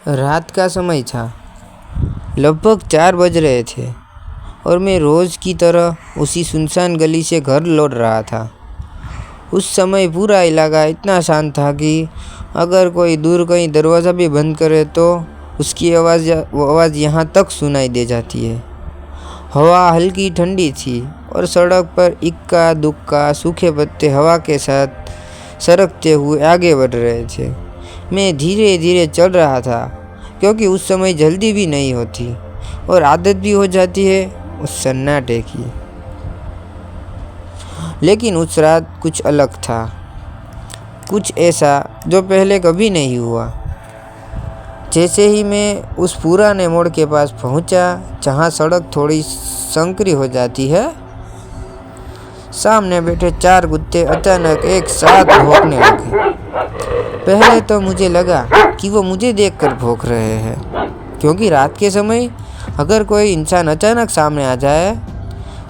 रात का समय था। लगभग 4 बज रहे थे और मैं रोज़ की तरह उसी सुनसान गली से घर लौट रहा था। उस समय पूरा इलाका इतना शांत था कि अगर कोई दूर कहीं दरवाज़ा भी बंद करे तो उसकी आवाज़ यहाँ तक सुनाई दे जाती है। हवा हल्की ठंडी थी और सड़क पर इक्का दुक्का सूखे पत्ते हवा के साथ सरकते हुए आगे बढ़ रहे थे। मैं धीरे धीरे चल रहा था क्योंकि उस समय जल्दी भी नहीं होती और आदत भी हो जाती है उस सन्नाटे की। लेकिन उस रात कुछ अलग था, कुछ ऐसा जो पहले कभी नहीं हुआ। जैसे ही मैं उस पुराने मोड़ के पास पहुंचा जहां सड़क थोड़ी संकरी हो जाती है, सामने बैठे 4 कुत्ते अचानक एक साथ भौंकने लगे। पहले तो मुझे लगा कि वो मुझे देखकर भौंक रहे हैं, क्योंकि रात के समय अगर कोई इंसान अचानक सामने आ जाए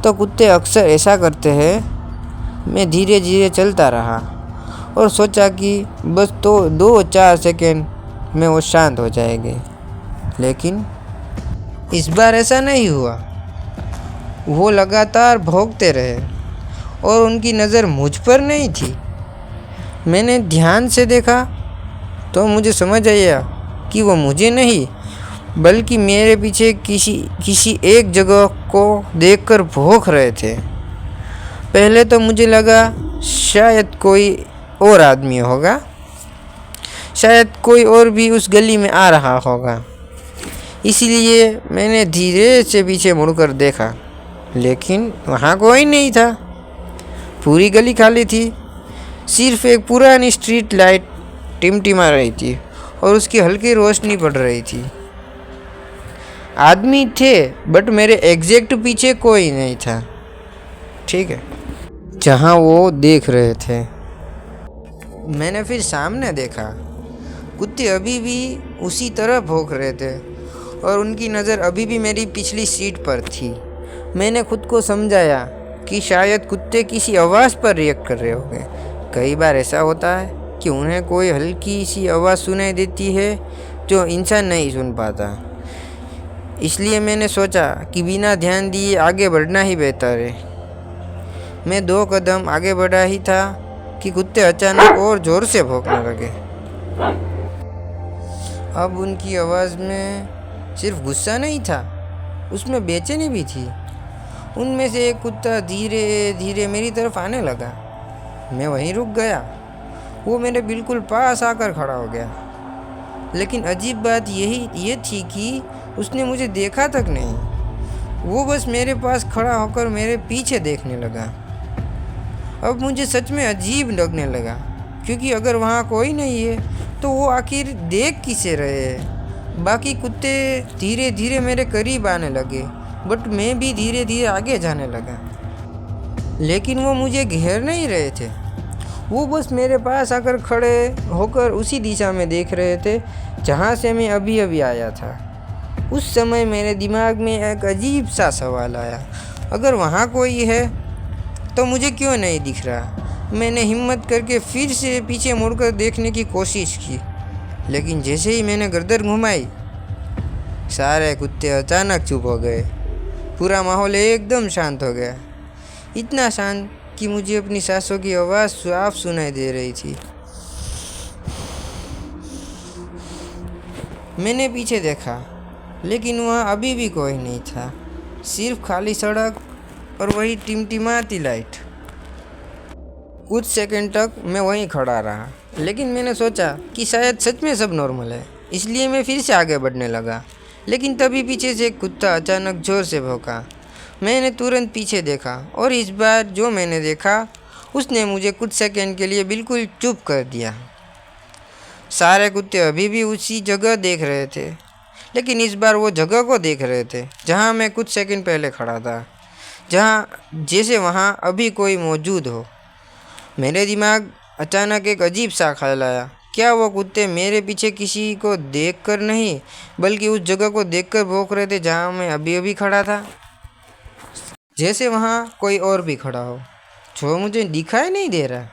तो कुत्ते अक्सर ऐसा करते हैं। मैं धीरे धीरे चलता रहा और सोचा कि बस तो 2-4 सेकंड में वो शांत हो जाएंगे, लेकिन इस बार ऐसा नहीं हुआ। वो लगातार भौंकते रहे और उनकी नज़र मुझ पर नहीं थी। मैंने ध्यान से देखा तो मुझे समझ आया कि वो मुझे नहीं बल्कि मेरे पीछे किसी एक जगह को देखकर भौंक रहे थे। पहले तो मुझे लगा शायद कोई और आदमी होगा, शायद कोई और भी उस गली में आ रहा होगा। इसलिए मैंने धीरे से पीछे मुड़कर देखा, लेकिन वहाँ कोई नहीं था। पूरी गली खाली थी। सिर्फ एक पुरानी स्ट्रीट लाइट टिमटिमा रही थी और उसकी हल्की रोशनी पड़ रही थी। आदमी थे बट मेरे एग्जैक्ट पीछे कोई नहीं था, ठीक है, जहाँ वो देख रहे थे। मैंने फिर सामने देखा। कुत्ते अभी भी उसी तरह भौंक रहे थे और उनकी नज़र अभी भी मेरी पिछली सीट पर थी। मैंने खुद को समझाया कि शायद कुत्ते किसी आवाज़ पर रिएक्ट कर रहे होंगे। कई बार ऐसा होता है कि उन्हें कोई हल्की सी आवाज़ सुनाई देती है जो इंसान नहीं सुन पाता। इसलिए मैंने सोचा कि बिना ध्यान दिए आगे बढ़ना ही बेहतर है। मैं 2 कदम आगे बढ़ा ही था कि कुत्ते अचानक और ज़ोर से भौंकने लगे। अब उनकी आवाज़ में सिर्फ गुस्सा नहीं था, उसमें बेचैनी भी थी। उनमें से एक कुत्ता धीरे धीरे मेरी तरफ आने लगा। मैं वहीं रुक गया। वो मेरे बिल्कुल पास आकर खड़ा हो गया। लेकिन अजीब बात ये थी कि उसने मुझे देखा तक नहीं। वो बस मेरे पास खड़ा होकर मेरे पीछे देखने लगा। अब मुझे सच में अजीब लगने लगा, क्योंकि अगर वहाँ कोई नहीं है तो वो आखिर देख किसे रहे हैं। बाकी कुत्ते धीरे धीरे मेरे करीब आने लगे, बट मैं भी धीरे धीरे आगे जाने लगा। लेकिन वो मुझे घेर नहीं रहे थे। वो बस मेरे पास आकर खड़े होकर उसी दिशा में देख रहे थे जहाँ से मैं अभी अभी आया था। उस समय मेरे दिमाग में एक अजीब सा सवाल आया, अगर वहाँ कोई है तो मुझे क्यों नहीं दिख रहा। मैंने हिम्मत करके फिर से पीछे मुड़कर देखने की कोशिश की, लेकिन जैसे ही मैंने गर्दन घुमाई, सारे कुत्ते अचानक चुप हो गए। पूरा माहौल एकदम शांत हो गया। इतना शांत कि मुझे अपनी सांसों की आवाज़ साफ सुनाई दे रही थी। मैंने पीछे देखा, लेकिन वहाँ अभी भी कोई नहीं था। सिर्फ खाली सड़क और वही टिमटिमाती लाइट। कुछ सेकंड तक मैं वहीं खड़ा रहा, लेकिन मैंने सोचा कि शायद सच में सब नॉर्मल है, इसलिए मैं फिर से आगे बढ़ने लगा। लेकिन तभी पीछे से एक कुत्ता अचानक ज़ोर से भौंका। मैंने तुरंत पीछे देखा और इस बार जो मैंने देखा उसने मुझे कुछ सेकंड के लिए बिल्कुल चुप कर दिया। सारे कुत्ते अभी भी उसी जगह देख रहे थे, लेकिन इस बार वो जगह को देख रहे थे जहाँ मैं कुछ सेकंड पहले खड़ा था, जैसे वहाँ अभी कोई मौजूद हो। मेरे दिमाग अचानक एक अजीब सा ख्याल आया, क्या वो कुत्ते मेरे पीछे किसी को देखकर नहीं बल्कि उस जगह को देखकर भौंक रहे थे जहाँ मैं अभी अभी खड़ा था। जैसे वहाँ कोई और भी खड़ा हो जो मुझे दिखाई नहीं दे रहा।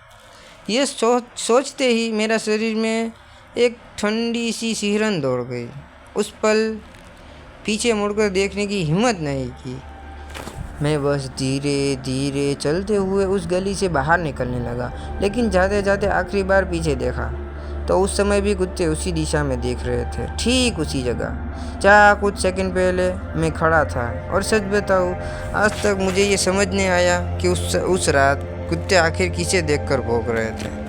ये सोचते ही मेरा शरीर में एक ठंडी सी सिहरन दौड़ गई। उस पल पीछे मुड़कर देखने की हिम्मत नहीं की। मैं बस धीरे धीरे चलते हुए उस गली से बाहर निकलने लगा, लेकिन जाते जाते आखिरी बार पीछे देखा तो उस समय भी कुत्ते उसी दिशा में देख रहे थे, ठीक उसी जगह जहाँ कुछ सेकंड पहले मैं खड़ा था। और सच बताऊँ, आज तक मुझे ये समझ नहीं आया कि उस रात कुत्ते आखिर किसे देखकर भौंक रहे थे,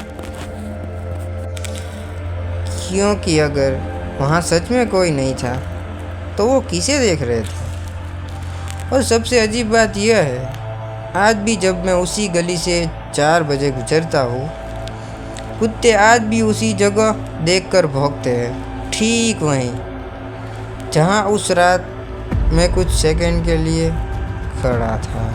क्योंकि अगर वहाँ सच में कोई नहीं था तो वो किसे देख रहे थे। और सबसे अजीब बात यह है, आज भी जब मैं उसी गली से 4 बजे गुजरता हूँ, कुत्ते आज भी उसी जगह देखकर भौंकते हैं, ठीक वहीं जहाँ उस रात मैं कुछ सेकंड के लिए खड़ा था।